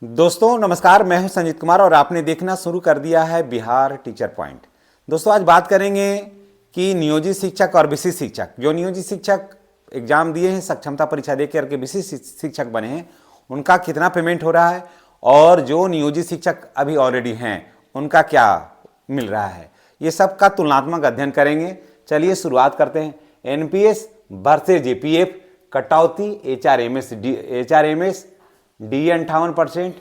दोस्तों नमस्कार, मैं हूं संजीत कुमार और आपने देखना शुरू कर दिया है बिहार टीचर पॉइंट। दोस्तों आज बात करेंगे कि नियोजित शिक्षक और विशिष्ट शिक्षक, जो नियोजित शिक्षक एग्जाम दिए हैं, सक्षमता परीक्षा दे करके विशिष्ट शिक्षक बने हैं, उनका कितना पेमेंट हो रहा है और जो नियोजित शिक्षक अभी ऑलरेडी हैं उनका क्या मिल रहा है, ये सब का तुलनात्मक अध्ययन करेंगे। चलिए शुरुआत करते हैं। एनपीएस वर्सेज जेपीएफ, कटौती, एचआरएमएस डी 58%,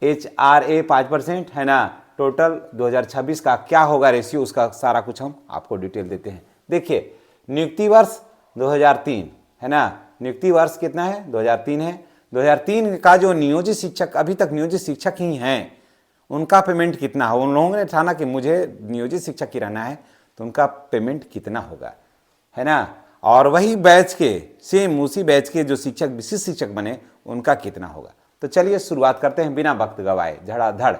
एचआरए 5% है ना। टोटल 2026 का क्या होगा रेशियो, उसका सारा कुछ हम आपको डिटेल देते हैं। देखिए नियुक्ति वर्ष 2003 है ना, नियुक्ति वर्ष कितना है 2003 है। 2003 का जो नियोजित शिक्षक अभी तक नियोजित शिक्षक ही हैं उनका पेमेंट कितना हो, उन लोगों ने ठाना कि मुझे नियोजित शिक्षक ही रहना है तो उनका पेमेंट कितना होगा, है ना। और वही बैच के सेम उसी बैच के जो शिक्षक विशिष्ट शिक्षक बने उनका कितना होगा। तो चलिए शुरुआत करते हैं बिना वक्त गवाए, धड़ाधड़।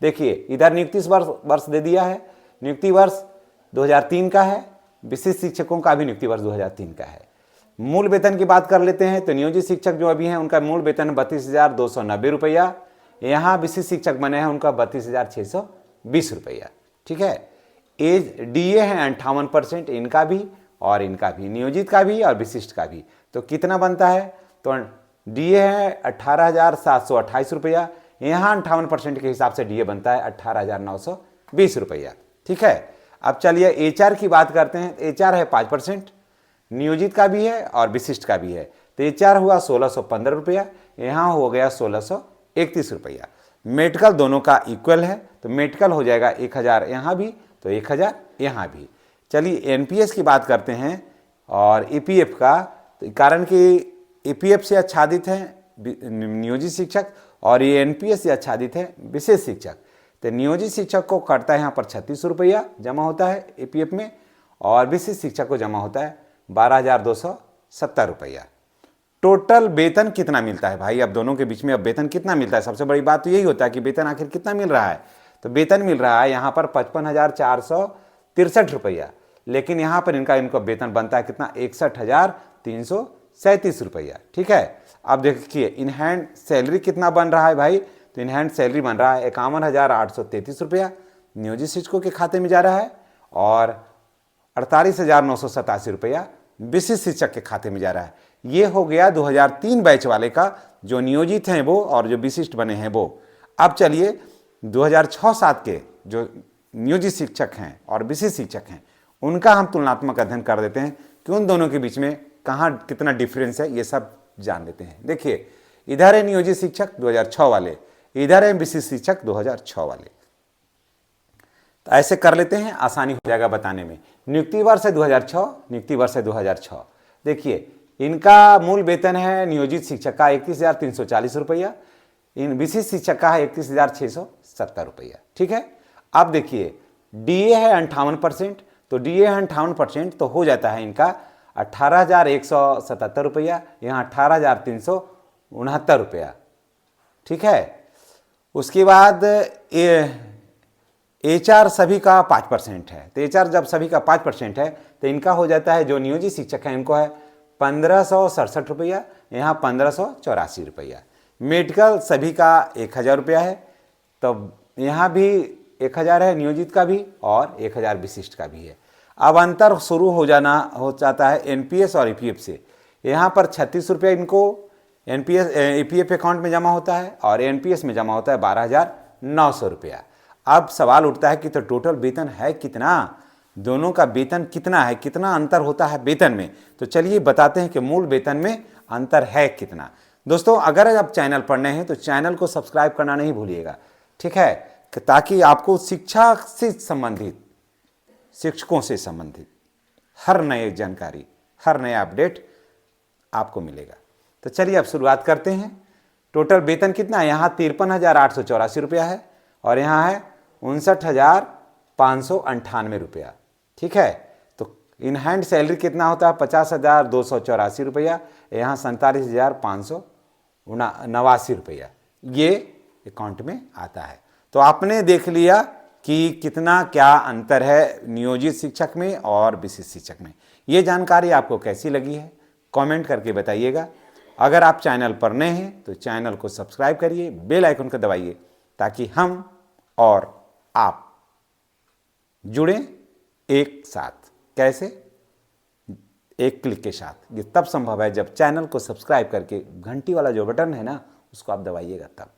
देखिए इधर नियुक्ति वर्ष दे दिया है, नियुक्ति वर्ष 2003 का है, विशिष्ट शिक्षकों का भी नियुक्ति वर्ष 2003 का है। मूल वेतन की बात कर लेते हैं तो नियोजित शिक्षक जो अभी हैं उनका मूल वेतन 32,290 रुपया, यहाँ विशिष्ट शिक्षक बने हैं उनका 32,620 रुपया, ठीक है। एज डीए है 58%, इनका भी और इनका भी, नियोजित का भी और विशिष्ट का भी। तो कितना बनता है, तो डीए है 18,728 रुपया, यहाँ 58% के हिसाब से डीए बनता है 18,920 रुपया, ठीक है। अब चलिए एचआर की बात करते हैं। एचआर है 5%, नियोजित का भी है और विशिष्ट का भी है। तो एचआर हुआ 1,615 रुपया, यहाँ हो गया 1,631 रुपया। मेडिकल दोनों का इक्वल है तो मेडिकल हो जाएगा 1,000 यहाँ भी तो 1,000 यहाँ भी। चलिए एनपीएस की बात करते हैं और ईपीएफ का, तो कारण कि ईपीएफ से आच्छादित हैं नियोजित शिक्षक और ये एनपीएस से आच्छादित है विशेष शिक्षक। तो नियोजित शिक्षक को कटता है यहाँ पर 36 रुपया जमा होता है ईपीएफ में और विशिष्ट शिक्षक को जमा होता है 12,270 रुपया। टोटल वेतन कितना मिलता है भाई, अब दोनों के बीच में अब वेतन कितना मिलता है, सबसे बड़ी बात तो यही होता है कि वेतन आखिर कितना मिल रहा है। तो वेतन मिल रहा है यहाँ पर 55,463 रुपया, लेकिन यहाँ पर इनको वेतन बनता है कितना, 61,337 रुपया, ठीक है। अब देखिए इन हैंड सैलरी कितना बन रहा है भाई, तो इन हैंड सैलरी बन रहा है 51,833 रुपया नियोजित शिक्षकों के खाते में जा रहा है और 48,987 रुपया विशिष्ट शिक्षक के खाते में जा रहा है। ये हो गया 2003 बैच वाले का, जो नियोजित हैं वो और जो विशिष्ट बने हैं वो। अब चलिए 2006-07 के जो नियोजित शिक्षक हैं और विशिष्ट शिक्षक हैं उनका हम तुलनात्मक अध्ययन कर देते हैं कि उन दोनों के बीच में कहाँ कितना डिफरेंस है, ये सब जान लेते हैं। देखिए इधर है नियोजित शिक्षक 2006 वाले, इधर है विशिष्ट शिक्षक 2006 वाले। तो ऐसे कर लेते हैं, आसानी हो जाएगा बताने में। नियुक्ति वर्ष है 2006, नियुक्ति वर्ष है 2006। देखिए इनका मूल वेतन है नियोजित शिक्षक का 31,340 रुपया, इन विशिष्ट शिक्षक का है 31,670 रुपया, ठीक है। अब देखिए डीए है 58%, तो डीए है 58% तो हो जाता है इनका 18,177 रुपया, यहाँ 18,369 रुपया, ठीक है। उसके बाद एचआर सभी का 5% है, तो एचआर जब सभी का 5% है तो इनका हो जाता है, जो नियोजित शिक्षक है इनको है 1,567 रुपया, यहाँ 1,584 रुपया। मेडिकल सभी का 1,000 रुपया है, तो यहाँ भी 1,000 है नियोजित का भी और 1,000 विशिष्ट का भी है। अब अंतर शुरू हो जाता है एनपीएस और ईपीएफ से। यहाँ पर 36 रुपया इनको एनपीएस ईपीएफ अकाउंट में जमा होता है और एनपीएस में जमा होता है 12,900 रुपया। अब सवाल उठता है कि तो टोटल वेतन है कितना, दोनों का वेतन कितना है, कितना अंतर होता है वेतन में। तो चलिए बताते हैं कि मूल वेतन में अंतर है कितना। दोस्तों अगर आप चैनल पर नए हैं तो चैनल को सब्सक्राइब करना नहीं भूलिएगा, ठीक है, ताकि आपको शिक्षा से संबंधित, शिक्षकों से संबंधित हर नई जानकारी, हर नया अपडेट आपको मिलेगा। तो चलिए अब शुरुआत करते हैं। टोटल वेतन कितना है, यहाँ 53,884 रुपया है और यहाँ है 59,598 रुपया, ठीक है। तो इन हैंड सैलरी कितना होता है 50,284 रुपया, यहाँ 47,589 रुपया ये अकाउंट में आता है। तो आपने देख लिया कि कितना क्या अंतर है नियोजित शिक्षक में और विशिष्ट शिक्षक में। ये जानकारी आपको कैसी लगी है कमेंट करके बताइएगा अगर आप चैनल पर नए हैं तो चैनल को सब्सक्राइब करिए, बेल आइकन को दबाइए ताकि हम और आप जुड़ें एक साथ। कैसे? एक क्लिक के साथ। ये तब संभव है जब चैनल को सब्सक्राइब करके घंटी वाला जो बटन है ना उसको आप दबाइएगा तब।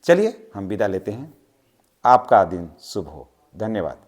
चलिए हम विदा लेते हैं। आपका दिन शुभ हो। धन्यवाद।